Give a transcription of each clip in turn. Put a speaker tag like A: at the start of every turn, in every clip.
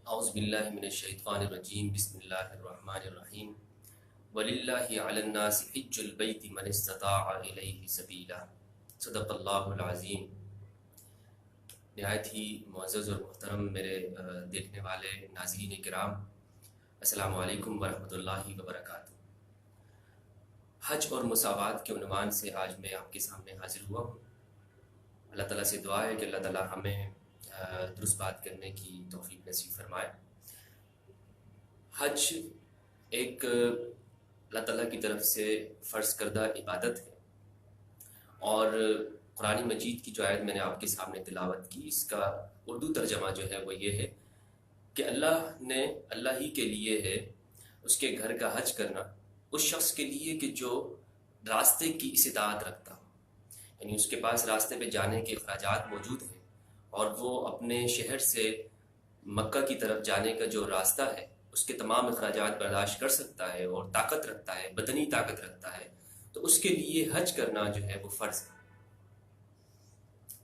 A: اعوذ باللہ من الشیطان الرجیم بسم اللہ الرحمن الرحیم وللہ علی الناس حج البیت من استطاع الیہ سبیلا صدق اللہ العظیم۔ نہایت ہی معزز اور محترم میرے دیکھنے والے ناظرین کرام، السلام علیکم ورحمۃ اللہ وبرکاتہ۔ حج اور مساوات کے عنوان سے آج میں آپ کے سامنے حاضر ہوا ہوں۔ اللہ تعالیٰ سے دعا ہے کہ اللہ تعالیٰ ہمیں درست بات کرنے کی توفیق نصیب فرمائے۔ حج ایک اللہ تعالیٰ کی طرف سے فرض کردہ عبادت ہے، اور قرآن مجید کی جو آیت میں نے آپ کے سامنے تلاوت کی، اس کا اردو ترجمہ جو ہے وہ یہ ہے کہ اللہ ہی کے لیے ہے اس کے گھر کا حج کرنا، اس شخص کے لیے کہ جو راستے کی استطاعت رکھتا ہو، یعنی اس کے پاس راستے پہ جانے کے اخراجات موجود ہیں اور وہ اپنے شہر سے مکہ کی طرف جانے کا جو راستہ ہے اس کے تمام اخراجات برداشت کر سکتا ہے اور طاقت رکھتا ہے، بدنی طاقت رکھتا ہے، تو اس کے لیے حج کرنا جو ہے وہ فرض ہے۔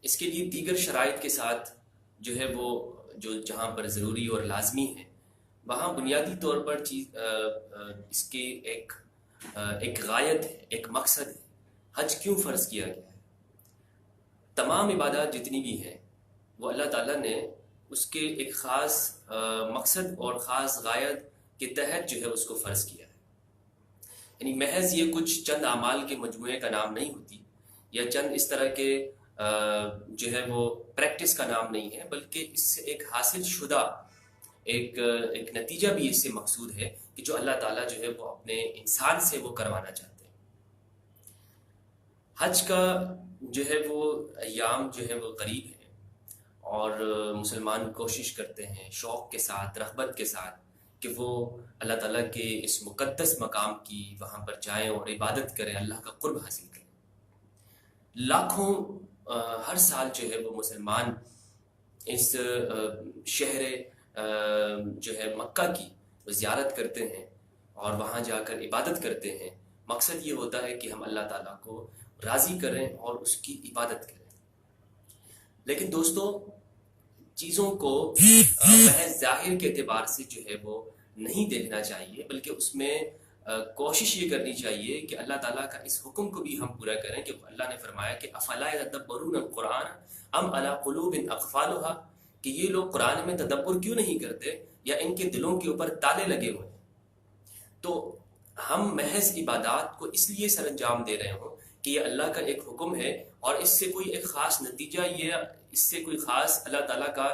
A: اس کے لیے دیگر شرائط کے ساتھ جو ہے وہ جو جہاں پر ضروری اور لازمی ہے، وہاں بنیادی طور پر اس کے ایک غایت ہے، ایک مقصد ہے۔ حج کیوں فرض کیا گیا ہے؟ تمام عبادات جتنی بھی ہیں وہ اللہ تعالیٰ نے اس کے ایک خاص مقصد اور خاص غایت کے تحت جو ہے اس کو فرض کیا ہے۔ یعنی محض یہ کچھ چند اعمال کے مجموعے کا نام نہیں ہوتی، یا چند اس طرح کے جو ہے وہ پریکٹس کا نام نہیں ہے، بلکہ اس سے ایک حاصل شدہ ایک نتیجہ بھی اس سے مقصود ہے کہ جو اللہ تعالیٰ جو ہے وہ اپنے انسان سے وہ کروانا چاہتے ہیں۔ حج کا جو ہے وہ ایام جو ہے وہ قریب ہے، اور مسلمان کوشش کرتے ہیں شوق کے ساتھ، رغبت کے ساتھ، کہ وہ اللہ تعالیٰ کے اس مقدس مقام کی وہاں پر جائیں اور عبادت کریں، اللہ کا قرب حاصل کریں۔ لاکھوں ہر سال جو ہے وہ مسلمان اس شہر جو ہے مکہ کی وہ زیارت کرتے ہیں اور وہاں جا کر عبادت کرتے ہیں۔ مقصد یہ ہوتا ہے کہ ہم اللہ تعالیٰ کو راضی کریں اور اس کی عبادت کریں۔ لیکن دوستو، چیزوں کو محض ظاہر کے اعتبار سے جو ہے وہ نہیں دیکھنا چاہیے، بلکہ اس میں کوشش یہ کرنی چاہیے کہ اللہ تعالیٰ کا اس حکم کو بھی ہم پورا کریں کہ اللہ نے فرمایا کہ افلا یتدبرون القرآن ام علی قلوب اقفالها، کہ یہ لوگ قرآن میں تدبر کیوں نہیں کرتے، یا ان کے دلوں کے اوپر تالے لگے ہوئے ہیں۔ تو ہم محض عبادات کو اس لیے سر انجام دے رہے ہوں کہ یہ اللہ کا ایک حکم ہے، اور اس سے کوئی ایک خاص نتیجہ اس سے کوئی خاص اللہ تعالیٰ کا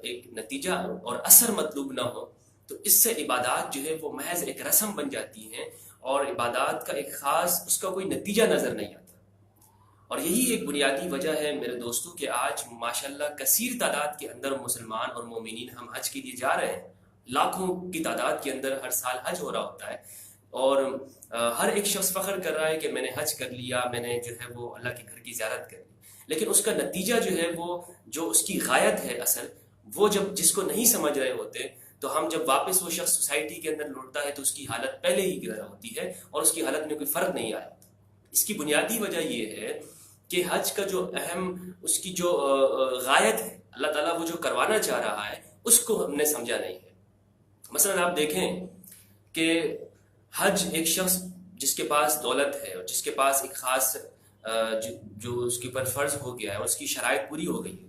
A: ایک نتیجہ اور اثر مطلوب نہ ہو، تو اس سے عبادات جو ہے وہ محض ایک رسم بن جاتی ہیں، اور عبادات کا ایک خاص اس کا کوئی نتیجہ نظر نہیں آتا۔ اور یہی ایک بنیادی وجہ ہے میرے دوستوں کہ آج ماشاءاللہ کثیر تعداد کے اندر مسلمان اور مومنین ہم حج کے لیے جا رہے ہیں۔ لاکھوں کی تعداد کے اندر ہر سال حج ہو رہا ہوتا ہے، اور ہر ایک شخص فخر کر رہا ہے کہ میں نے حج کر لیا، میں نے جو ہے وہ اللہ کے گھر کی زیارت کر لی۔ لیکن اس کا نتیجہ جو ہے وہ جو اس کی غایت ہے اصل، وہ جب جس کو نہیں سمجھ رہے ہوتے، تو ہم جب واپس وہ شخص سوسائٹی کے اندر لوٹتا ہے تو اس کی حالت پہلے ہی گرا ہوتی ہے، اور اس کی حالت میں کوئی فرق نہیں آیا ہوتا۔ اس کی بنیادی وجہ یہ ہے کہ حج کا جو اہم اس کی جو غایت ہے، اللہ تعالیٰ وہ جو کروانا چاہ رہا ہے، اس کو ہم نے سمجھا نہیں ہے۔ مثلا آپ دیکھیں کہ حج ایک شخص جس کے پاس دولت ہے اور جس کے پاس ایک خاص جو اس کے اوپر فرض ہو گیا ہے، اس کی شرائط پوری ہو گئی ہے،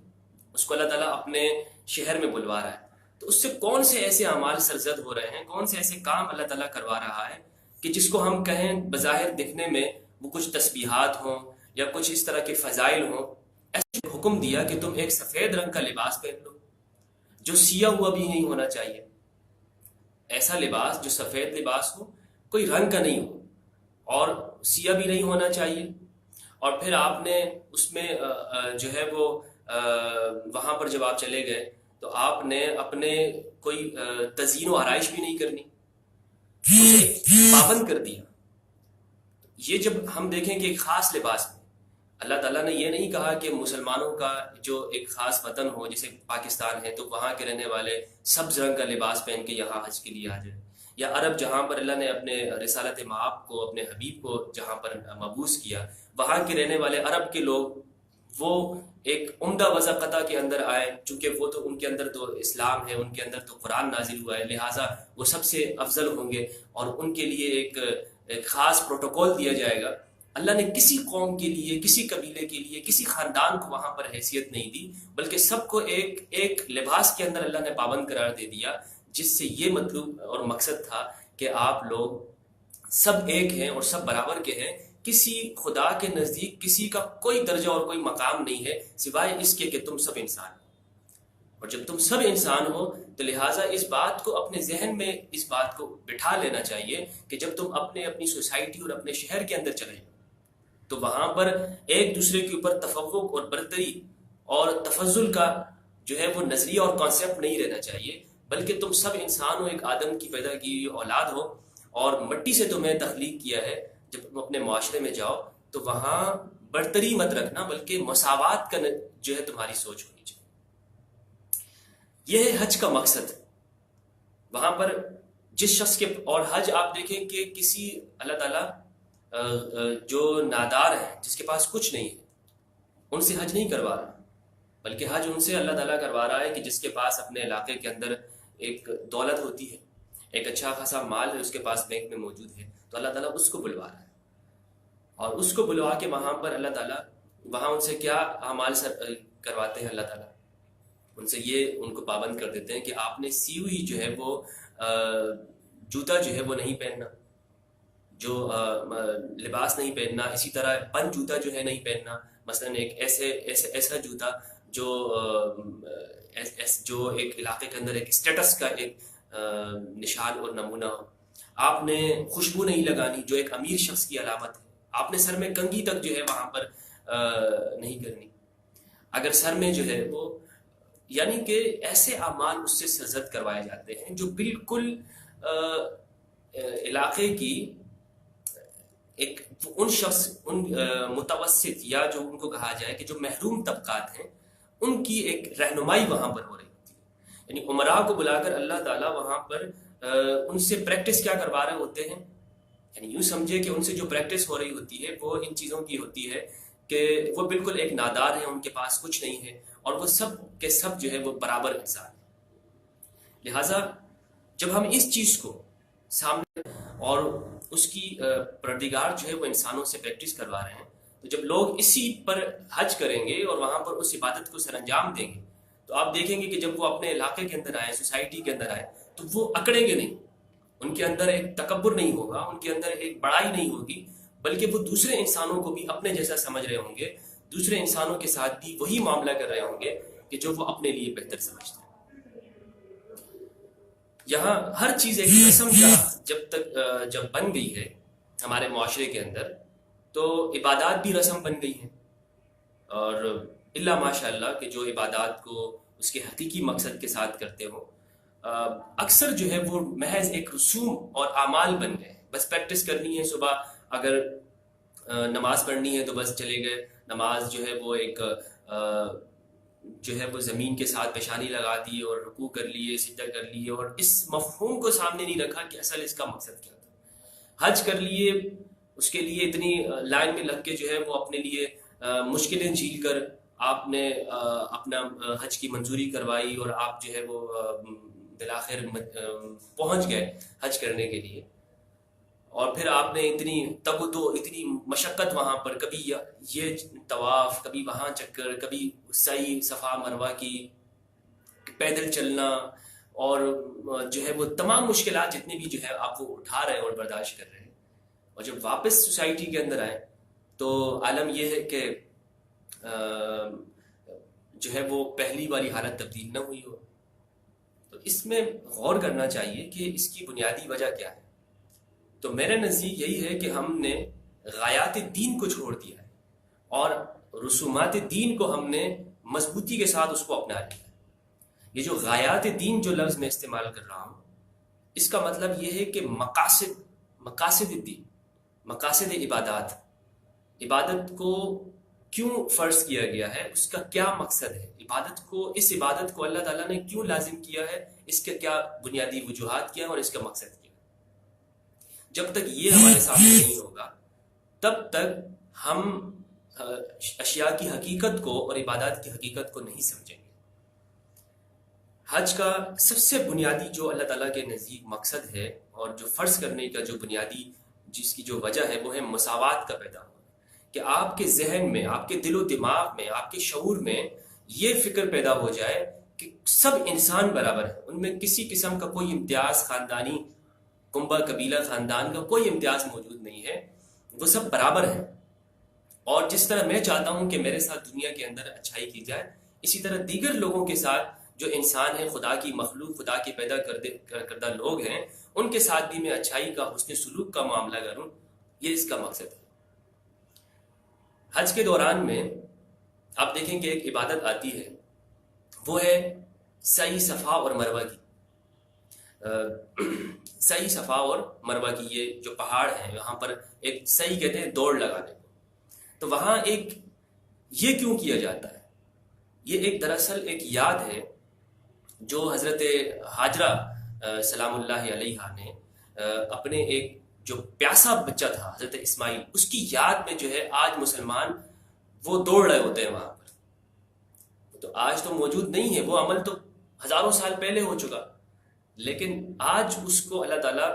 A: اس کو اللہ تعالیٰ اپنے شہر میں بلوا رہا ہے، تو اس سے کون سے ایسے اعمال سرزد ہو رہے ہیں، کون سے ایسے کام اللہ تعالیٰ کروا رہا ہے کہ جس کو ہم کہیں بظاہر دکھنے میں وہ کچھ تسبیحات ہوں یا کچھ اس طرح کے فضائل ہوں۔ ایسے حکم دیا کہ تم ایک سفید رنگ کا لباس پہن لو جو سیاہ ہوا بھی نہیں ہونا چاہیے، ایسا لباس جو سفید لباس ہو، کوئی رنگ کا نہیں ہو اور سیاہ بھی نہیں ہونا چاہیے، اور پھر آپ نے اس میں جو ہے وہ وہاں پر جب آپ چلے گئے تو آپ نے اپنے کوئی تزئین و آرائش بھی نہیں کرنی، اسے پابند کر دیا۔ یہ جب ہم دیکھیں کہ ایک خاص لباس میں اللہ تعالیٰ نے یہ نہیں کہا کہ مسلمانوں کا جو ایک خاص وطن ہو، جیسے پاکستان ہے، تو وہاں کے رہنے والے سبز رنگ کا لباس پہن کے یہاں حج کے لیے آ جائیں، یا عرب جہاں پر اللہ نے اپنے رسالت مآب کو، اپنے حبیب کو جہاں پر مبعوث کیا، وہاں کے رہنے والے عرب کے لوگ وہ ایک عمدہ وضع کے اندر آئے، چونکہ وہ تو ان کے اندر تو اسلام ہے، ان کے اندر تو قرآن نازل ہوا ہے، لہٰذا وہ سب سے افضل ہوں گے اور ان کے لیے ایک خاص پروٹوکول دیا جائے گا۔ اللہ نے کسی قوم کے لیے، کسی قبیلے کے لیے، کسی خاندان کو وہاں پر حیثیت نہیں دی، بلکہ سب کو ایک لباس کے اندر اللہ نے پابند قرار دے دیا، جس سے یہ مطلوب اور مقصد تھا کہ آپ لوگ سب ایک ہیں اور سب برابر کے ہیں، کسی خدا کے نزدیک کسی کا کوئی درجہ اور کوئی مقام نہیں ہے سوائے اس کے کہ تم سب انسان ہو۔ اور جب تم سب انسان ہو تو لہٰذا اس بات کو اپنے ذہن میں اس بات کو بٹھا لینا چاہیے کہ جب تم اپنی سوسائٹی اور اپنے شہر کے اندر چلے جاؤ تو وہاں پر ایک دوسرے کے اوپر تفوق اور برتری اور تفضل کا جو ہے وہ نظریہ اور کانسیپٹ نہیں رہنا چاہیے، بلکہ تم سب انسان ہو، ایک آدم کی پیدا کی ہوئی اولاد ہو اور مٹی سے تمہیں تخلیق کیا ہے۔ جب تم اپنے معاشرے میں جاؤ تو وہاں برتری مت رکھنا، بلکہ مساوات کا جو ہے تمہاری سوچ ہونی چاہیے۔ یہ ہے حج کا مقصد۔ وہاں پر جس شخص کے، اور حج آپ دیکھیں کہ کسی اللہ تعالیٰ جو نادار ہیں، جس کے پاس کچھ نہیں ہے، ان سے حج نہیں کروا رہا، بلکہ حج ان سے اللہ تعالیٰ کروا رہا ہے کہ جس کے پاس اپنے علاقے کے اندر ایک دولت ہوتی ہے، ایک اچھا خاصا مال ہے، اس کے پاس بینک میں موجود ہے، تو اللہ تعالیٰ اس کو بلوا رہا ہے، اور اس کو بلوا کے وہاں پر اللہ تعالیٰ وہاں ان سے کیا اعمال کرواتے ہیں، اللہ تعالیٰ ان سے یہ ان کو پابند کر دیتے ہیں کہ آپ نے سی ہوئی جو ہے وہ جوتا جو ہے وہ نہیں پہننا، جو لباس نہیں پہننا، اسی طرح بند جوتا جو ہے نہیں پہننا، مثلا ایک ایسا جوتا جو ایک علاقے کے اندر ایک اسٹیٹس کا ایک نشان اور نمونہ ہو۔ آپ نے خوشبو نہیں لگانی جو ایک امیر شخص کی علامت ہے۔ آپ نے سر میں کنگھی تک جو ہے وہاں پر نہیں کرنی، اگر سر میں جو ہے وہ، یعنی کہ ایسے اعمال اس سے سرزد کروائے جاتے ہیں جو بالکل علاقے کی ان متوسط یا جو ان کو کہا جائے کہ جو محروم طبقات ہیں، ان کی ایک رہنمائی وہاں پر ہو رہی ہوتی ہے۔ یعنی عمراء کو بلا کر اللہ تعالیٰ وہاں پر ان سے پریکٹس کیا کروا رہے ہوتے ہیں، یعنی یوں سمجھے کہ ان سے جو پریکٹس ہو رہی ہوتی ہے وہ ان چیزوں کی ہوتی ہے کہ وہ بالکل ایک نادار ہیں، ان کے پاس کچھ نہیں ہے، اور وہ سب کے سب جو ہے وہ برابر انسان ہیں۔ لہٰذا جب ہم اس چیز کو سامنے اور اس کی پروردگار جو ہے وہ انسانوں سے پریکٹس کروا رہے ہیں، تو جب لوگ اسی پر حج کریں گے اور وہاں پر اس عبادت کو سر انجام دیں گے تو آپ دیکھیں گے کہ جب وہ اپنے علاقے کے اندر آئے، سوسائٹی کے اندر آئے، تو وہ اکڑیں گے نہیں، ان کے اندر ایک تکبر نہیں ہوگا، ان کے اندر ایک بڑائی نہیں ہوگی، بلکہ وہ دوسرے انسانوں کو بھی اپنے جیسا سمجھ رہے ہوں گے، دوسرے انسانوں کے ساتھ بھی وہی معاملہ کر رہے ہوں گے کہ جو وہ اپنے لیے بہتر سمجھتے ہیں۔ یہاں ہر چیز ایک رسم کا جب بن گئی ہے ہمارے معاشرے کے اندر، تو عبادات بھی رسم بن گئی ہیں، اور اللہ ماشاء اللہ کہ جو عبادات کو اس کے حقیقی مقصد کے ساتھ کرتے ہوں، اکثر جو ہے وہ محض ایک رسوم اور اعمال بن گئے، بس پریکٹس کرنی ہے، صبح اگر نماز پڑھنی ہے تو بس چلے گئے، نماز جو ہے وہ ایک جو ہے وہ زمین کے ساتھ پیشانی لگا دی اور رکوع کر لیے، سجدہ کر لیے، اور اس مفہوم کو سامنے نہیں رکھا کہ اصل اس کا مقصد کیا تھا۔ حج کر لیے، اس کے لیے اتنی لائن میں لگ کے جو ہے وہ اپنے لیے مشکلیں جھیل کر آپ نے اپنا حج کی منظوری کروائی، اور آپ جو ہے وہ بالآخر پہنچ گئے حج کرنے کے لیے، اور پھر آپ نے اتنی تب تو اتنی مشقت وہاں پر، کبھی یہ طواف، کبھی وہاں چکر، کبھی سعی صفا مروہ کی، پیدل چلنا، اور جو ہے وہ تمام مشکلات جتنی بھی جو ہے آپ وہ اٹھا رہے ہیں اور برداشت کر رہے ہیں، اور جب واپس سوسائٹی کے اندر آئے تو عالم یہ ہے کہ جو ہے وہ پہلی والی حالت تبدیل نہ ہوئی ہو۔ تو اس میں غور کرنا چاہیے کہ اس کی بنیادی وجہ کیا ہے۔ تو میرے نزدیک یہی ہے کہ ہم نے غایات دین کو چھوڑ دیا ہے، اور رسومات دین کو ہم نے مضبوطی کے ساتھ اس کو اپنا لیا ہے۔ یہ جو غایات دین جو لفظ میں استعمال کر رہا ہوں، اس کا مطلب یہ ہے کہ مقاصد دین، مقاصد عبادت کو کیوں فرض کیا گیا ہے، اس کا کیا مقصد ہے، اس عبادت کو اللہ تعالیٰ نے کیوں لازم کیا ہے، اس کے کیا بنیادی وجوہات کیا اور اس کا مقصد کیا۔ جب تک یہ ہمارے سامنے نہیں ہوگا تب تک ہم اشیاء کی حقیقت کو اور عبادات کی حقیقت کو نہیں سمجھیں گے۔ حج کا سب سے بنیادی جو اللہ تعالیٰ کے نزدیک مقصد ہے اور جو فرض کرنے کا جو بنیادی جس کی جو وجہ ہے وہ ہے مساوات کا پیدا ہونا، کہ آپ کے ذہن میں، آپ کے دل و دماغ میں، آپ کے شعور میں یہ فکر پیدا ہو جائے کہ سب انسان برابر ہیں، ان میں کسی قسم کا کوئی امتیاز، خاندانی کنبہ قبیلہ خاندان کا کوئی امتیاز موجود نہیں ہے، وہ سب برابر ہیں۔ اور جس طرح میں چاہتا ہوں کہ میرے ساتھ دنیا کے اندر اچھائی کی جائے، اسی طرح دیگر لوگوں کے ساتھ جو انسان ہیں، خدا کی مخلوق، خدا کے پیدا کردہ لوگ ہیں، ان کے ساتھ بھی میں اچھائی کا، حسن سلوک کا معاملہ کروں، یہ اس کا مقصد ہے۔ حج کے دوران میں آپ دیکھیں کہ ایک عبادت آتی ہے، وہ ہے سعی صفا اور مروہ کی۔ سعی صفا اور مروہ کی، یہ جو پہاڑ ہیں وہاں پر ایک سعی کہتے ہیں دوڑ لگانے کو۔ تو وہاں ایک یہ کیوں کیا جاتا ہے؟ یہ ایک دراصل ایک یاد ہے جو حضرت ہاجرہ سلام اللہ علیہا نے اپنے ایک جو پیاسا بچہ تھا حضرت اسماعیل، اس کی یاد میں جو ہے آج مسلمان وہ دوڑ رہے ہوتے ہیں وہاں پر۔ تو آج تو موجود نہیں ہے، وہ عمل تو ہزاروں سال پہلے ہو چکا، لیکن آج اس کو اللہ تعالیٰ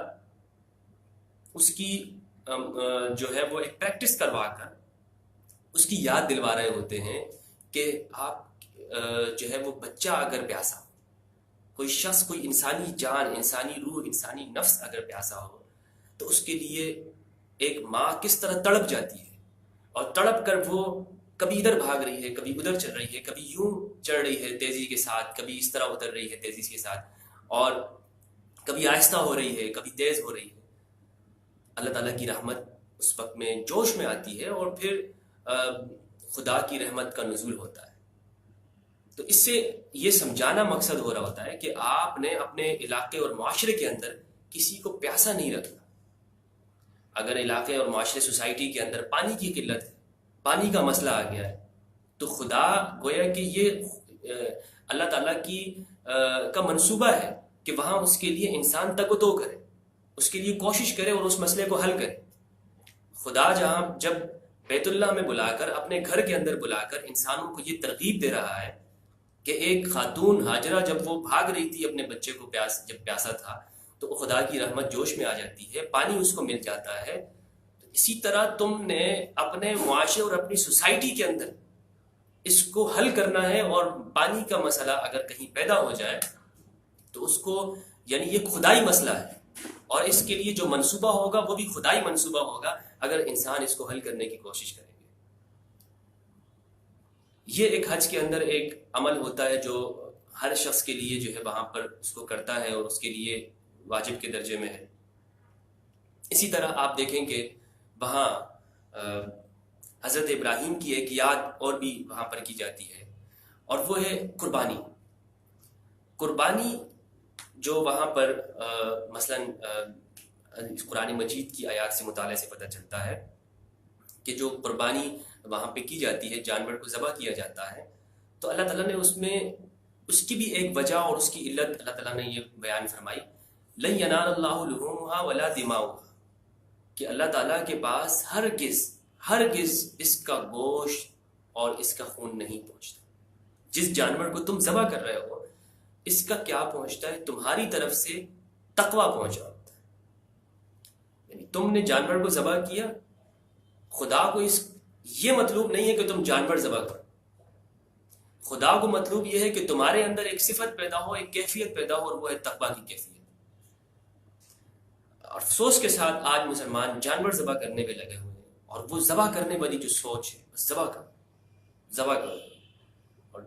A: اس کی جو ہے وہ ایک پریکٹس کروا کر اس کی یاد دلوا رہے ہوتے ہیں کہ آپ جو ہے وہ بچہ اگر پیاسا ہو، کوئی شخص، کوئی انسانی جان، انسانی روح، انسانی نفس اگر پیاسا ہو تو اس کے لیے ایک ماں کس طرح تڑپ جاتی ہے، اور تڑپ کر وہ کبھی ادھر بھاگ رہی ہے، کبھی ادھر چل رہی ہے، کبھی یوں چڑھ رہی ہے تیزی کے ساتھ، کبھی اس طرح اتر رہی ہے تیزی کے ساتھ، اور کبھی آہستہ ہو رہی ہے، کبھی تیز ہو رہی ہے۔ اللہ تعالیٰ کی رحمت اس وقت میں جوش میں آتی ہے، اور پھر خدا کی رحمت کا نزول ہوتا ہے۔ تو اس سے یہ سمجھانا مقصد ہو رہا ہوتا ہے کہ آپ نے اپنے علاقے اور معاشرے کے اندر کسی کو پیاسا نہیں رکھنا۔ اگر علاقے اور معاشرے، سوسائٹی کے اندر پانی کی قلت ہے، پانی کا مسئلہ آ گیا ہے، تو خدا گویا کہ یہ اللہ تعالیٰ کی کا منصوبہ ہے کہ وہاں اس کے لیے انسان تگ و دو کرے، اس کے لیے کوشش کرے اور اس مسئلے کو حل کرے۔ خدا جہاں جب بیت اللہ میں بلا کر، اپنے گھر کے اندر بلا کر انسانوں کو یہ ترغیب دے رہا ہے کہ ایک خاتون ہاجرہ جب وہ بھاگ رہی تھی اپنے بچے کو جب پیاسا تھا، تو خدا کی رحمت جوش میں آ جاتی ہے، پانی اس کو مل جاتا ہے۔ تو اسی طرح تم نے اپنے معاشرے اور اپنی سوسائٹی کے اندر اس کو حل کرنا ہے، اور پانی کا مسئلہ اگر کہیں پیدا ہو جائے تو اس کو، یعنی یہ خدائی مسئلہ ہے، اور اس کے لیے جو منصوبہ ہوگا وہ بھی خدائی منصوبہ ہوگا اگر انسان اس کو حل کرنے کی کوشش کریں گے۔ یہ ایک حج کے اندر ایک عمل ہوتا ہے جو ہر شخص کے لیے جو ہے وہاں پر اس کو کرتا ہے، اور اس کے لیے واجب کے درجے میں ہے۔ اسی طرح آپ دیکھیں کہ وہاں حضرت ابراہیم کی ایک یاد اور بھی وہاں پر کی جاتی ہے، اور وہ ہے قربانی۔ قربانی جو وہاں پر مثلاً قرآن مجید کی آیات سے مطالعے سے پتہ چلتا ہے کہ جو قربانی وہاں پہ کی جاتی ہے، جانور کو ذبح کیا جاتا ہے، تو اللہ تعالیٰ نے اس میں اس کی بھی ایک وجہ اور اس کی علت اللہ تعالیٰ نے یہ بیان فرمائی، لن ینال اللہ لحومها ولا دماؤها، کہ اللہ تعالیٰ کے پاس ہرگز اس کا گوشت اور اس کا خون نہیں پہنچتا۔ جس جانور کو تم ذبح کر رہے ہو، اس کا کیا پہنچتا ہے؟ تمہاری طرف سے تقویٰ پہنچا ہوتا ہے۔ یعنی تم نے جانور کو ذبح کیا، خدا کو یہ مطلوب نہیں ہے کہ تم جانور ذبح کرو، خدا کو مطلوب یہ ہے کہ تمہارے اندر ایک صفت پیدا ہو، ایک کیفیت پیدا ہو، اور وہ ہے تقویٰ کی کیفیت۔ افسوس کے ساتھ آج مسلمان جانور ذبح کرنے پہ لگے ہوئے ہیں، اور وہ ذبح کرنے والی جو سوچ ہے، بس ذبح کرو، اور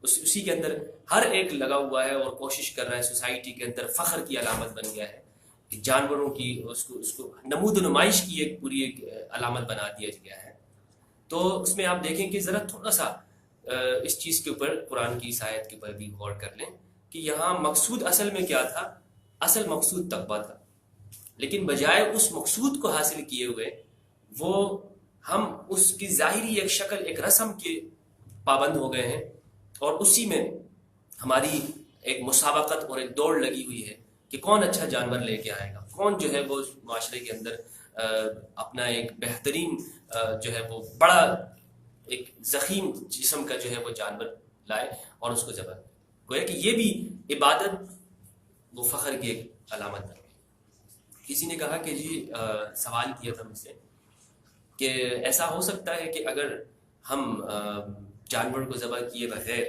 A: اسی کے اندر ہر ایک لگا ہوا ہے اور کوشش کر رہا ہے، سوسائٹی کے اندر فخر کی علامت بن گیا ہے کہ جانوروں کی اس کو نمود و نمائش کی ایک پوری ایک علامت بنا دیا گیا ہے۔ تو اس میں آپ دیکھیں کہ ذرا تھوڑا سا اس چیز کے اوپر، قرآن کی اس آیت کے اوپر بھی غور کر لیں کہ یہاں مقصود اصل میں کیا تھا؟ اصل مقصود تقویٰ تھا، لیکن بجائے اس مقصود کو حاصل کیے ہوئے وہ ہم اس کی ظاہری ایک شکل، ایک رسم کے پابند ہو گئے ہیں، اور اسی میں ہماری ایک مسابقت اور ایک دوڑ لگی ہوئی ہے کہ کون اچھا جانور لے کے آئے گا، کون جو ہے وہ معاشرے کے اندر اپنا ایک بہترین جو ہے وہ بڑا ایک ضخیم جسم کا جو ہے وہ جانور لائے اور اس کو ذبح کرے. گویا کہ یہ بھی عبادت وہ فخر کی ایک علامت ہے. کسی نے کہا کہ جی سوال کیا تھا مجھ سے کہ ایسا ہو سکتا ہے کہ اگر ہم جانور کو ذبح کیے بغیر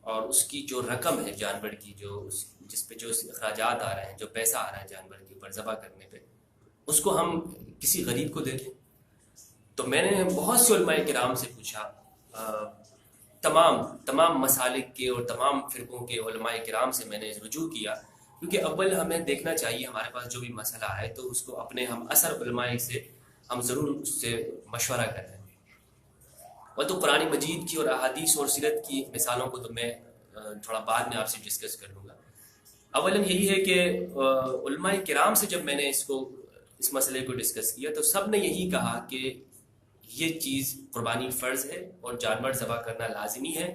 A: اور اس کی جو رقم ہے جانور کی جو جس پہ جو اخراجات آ رہے ہیں جو پیسہ آ رہا ہے جانور کے اوپر ذبح کرنے پہ اس کو ہم کسی غریب کو دے دیں. تو میں نے بہت سے علماء کرام سے پوچھا، تمام مسالک کے اور تمام فرقوں کے علماء کرام سے میں نے رجوع کیا، کیونکہ اول ہمیں دیکھنا چاہیے ہمارے پاس جو بھی مسئلہ ہے تو اس کو اپنے ہم اثر علماء سے ہم ضرور اس سے مشورہ کریں. اور تو قرآن مجید کی اور احادیث اور سیرت کی مثالوں کو تو میں تھوڑا بعد میں آپ سے ڈسکس کر لوں گا. اولاً یہی ہے کہ علماء کرام سے جب میں نے اس مسئلے کو ڈسکس کیا تو سب نے یہی کہا کہ یہ چیز قربانی فرض ہے اور جانور ذبح کرنا لازمی ہے،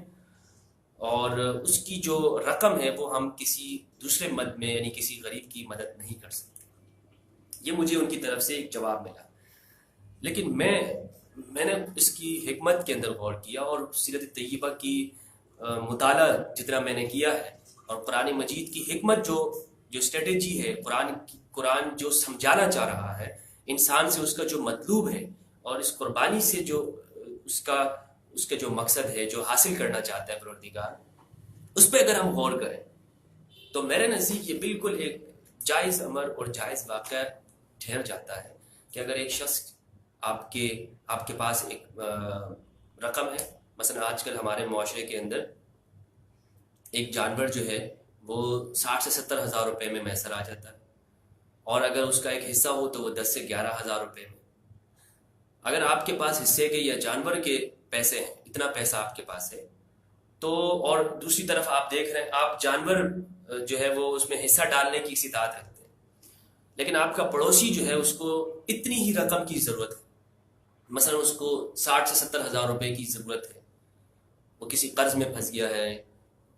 A: اور اس کی جو رقم ہے وہ ہم کسی دوسرے مد میں یعنی کسی غریب کی مدد نہیں کر سکتے. یہ مجھے ان کی طرف سے ایک جواب ملا. لیکن میں نے اس کی حکمت کے اندر غور کیا اور سیرت طیبہ کی مطالعہ جتنا میں نے کیا ہے اور قرآن مجید کی حکمت جو اسٹریٹجی ہے قرآن جو سمجھانا چاہ رہا ہے انسان سے، اس کا جو مطلوب ہے اور اس قربانی سے جو اس کا جو مقصد ہے جو حاصل کرنا چاہتا ہے پروردگار، اس پہ اگر ہم غور کریں تو میرے نزدیک یہ بالکل ایک جائز امر اور جائز واقعہ ٹھہر جاتا ہے کہ اگر ایک شخص آپ کے پاس ایک رقم ہے. مثلا آج کل ہمارے معاشرے کے اندر ایک جانور جو ہے وہ 60 سے 70 ہزار روپے میں میسر آ جاتا ہے، اور اگر اس کا ایک حصہ ہو تو وہ 10 سے 11 ہزار روپے میں. اگر آپ کے پاس حصے کے یا جانور کے پیسے ہیں، اتنا پیسہ آپ کے پاس ہے تو، اور دوسری طرف آپ دیکھ رہے ہیں آپ جانور جو ہے وہ اس میں حصہ ڈالنے کی استطاعت رکھتے ہیں، لیکن آپ کا پڑوسی جو ہے اس کو اتنی ہی رقم کی ضرورت ہے. مثلا اس کو 60 سے 70 ہزار روپے کی ضرورت ہے، وہ کسی قرض میں پھنس گیا ہے،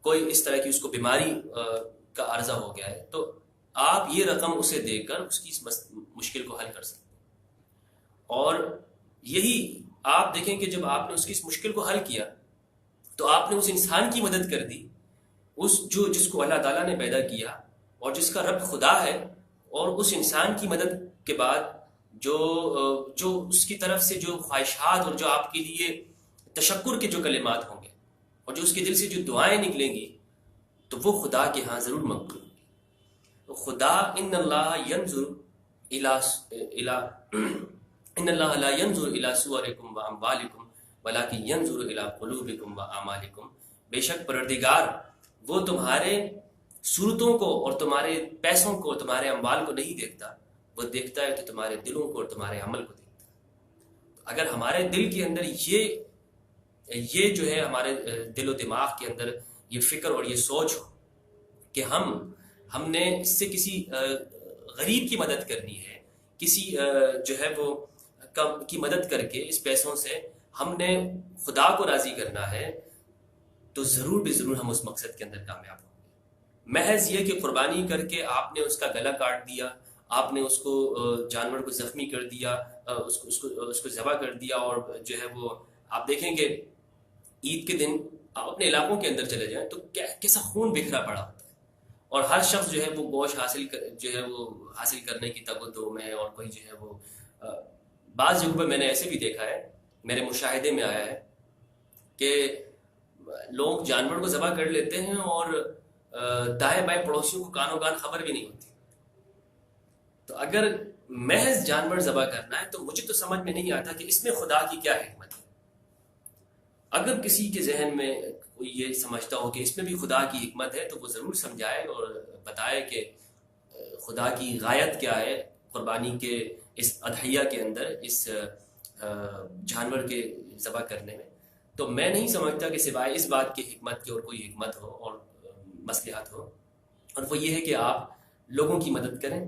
A: کوئی اس طرح کی اس کو بیماری کا عرضہ ہو گیا ہے، تو آپ یہ رقم اسے دے کر اس کی مشکل کو حل کر سکتے ہیں. اور یہی آپ دیکھیں کہ جب آپ نے اس کی اس مشکل کو حل کیا تو آپ نے اس انسان کی مدد کر دی، جس کو اللہ تعالیٰ نے پیدا کیا اور جس کا رب خدا ہے، اور اس انسان کی مدد کے بعد جو اس کی طرف سے جو خواہشات اور جو آپ کے لیے تشکر کے جو کلمات ہوں گے اور جو اس کے دل سے جو دعائیں نکلیں گی تو وہ خدا کے ہاں ضرور مقبول ہوں گی. تو خدا ان اللہ لا ينظر الى صورکم و اموالکم ولکن ينظر الى قلوبکم و اعمالکم. بے شک پروردگار وہ تمہارے صورتوں کو اور تمہارے پیسوں کو تمہارے اموال کو نہیں دیکھتا، وہ دیکھتا ہے تو تمہارے دلوں کو اور تمہارے عمل کو دیکھتا ہے. اگر ہمارے دل کے اندر یہ جو ہے ہمارے دل و دماغ کے اندر یہ فکر اور یہ سوچ ہو کہ ہم نے اس سے کسی غریب کی مدد کرنی ہے، کسی جو ہے وہ کی مدد کر کے اس پیسوں سے ہم نے خدا کو راضی کرنا ہے، تو ضرور بھی ضرور ہم اس مقصد کے اندر کامیاب ہوں گے. محض یہ کہ قربانی کر کے آپ نے اس کا گلا کاٹ دیا، آپ نے اس کو جانور کو زخمی کر دیا، اس کو ذبح کر دیا، اور جو ہے وہ آپ دیکھیں گے عید کے دن آپ اپنے علاقوں کے اندر چلے جائیں تو کیسا خون بکھرا پڑا ہوتا ہے، اور ہر شخص جو ہے وہ گوشت حاصل کرنے کی تگ و دو میں ہے. اور کوئی جو ہے وہ بعض جگہوں پہ میں نے ایسے بھی دیکھا ہے، میرے مشاہدے میں آیا ہے کہ لوگ جانور کو ذبح کر لیتے ہیں اور دائیں بائیں پڑوسیوں کو کانوں کان خبر بھی نہیں ہوتی. تو اگر محض جانور ذبح کرنا ہے تو مجھے تو سمجھ میں نہیں آتا کہ اس میں خدا کی کیا حکمت ہے. اگر کسی کے ذہن میں کوئی یہ سمجھتا ہو کہ اس میں بھی خدا کی حکمت ہے تو وہ ضرور سمجھائے اور بتائے کہ خدا کی غایت کیا ہے قربانی کے اس اضحیہ کے اندر، اس جانور کے ذبح کرنے میں. تو میں نہیں سمجھتا کہ سوائے اس بات کی حکمت کی اور کوئی حکمت ہو اور مصلحت ہو، اور وہ یہ ہے کہ آپ لوگوں کی مدد کریں،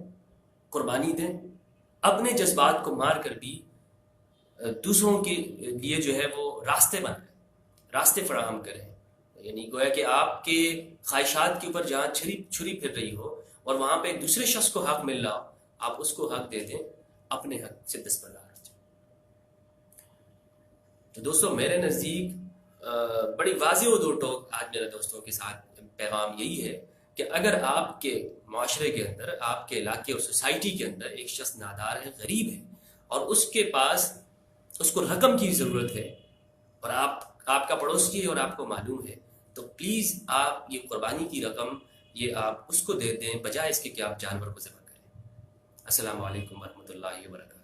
A: قربانی دیں، اپنے جذبات کو مار کر بھی دوسروں کے لیے جو ہے وہ راستے فراہم کریں. یعنی گویا کہ آپ کے خواہشات کے اوپر جہاں چھری پھر رہی ہو اور وہاں پہ ایک دوسرے شخص کو حق مل رہا ہو، آپ اس کو حق دے دیں. اپنے حق سے دستبردار ہو جائے۔ تو دوستوں میرے نزدیک بڑی واضح و دو ٹوک آج میرے دوستوں کے ساتھ پیغام یہی ہے کہ اگر آپ کے معاشرے کے اندر، آپ کے علاقے اور سوسائٹی کے اندر ایک شخص نادار ہے، غریب ہے، اور اس کے پاس اس کو رقم کی ضرورت ہے، اور آپ کا پڑوسی ہے اور آپ کو معلوم ہے، تو پلیز آپ یہ قربانی کی رقم یہ آپ اس کو دے دیں، بجائے اس کے کہ آپ جانور کو ذبح کریں۔ السلام علیکم ورحمۃ اللہ وبرکاتہ۔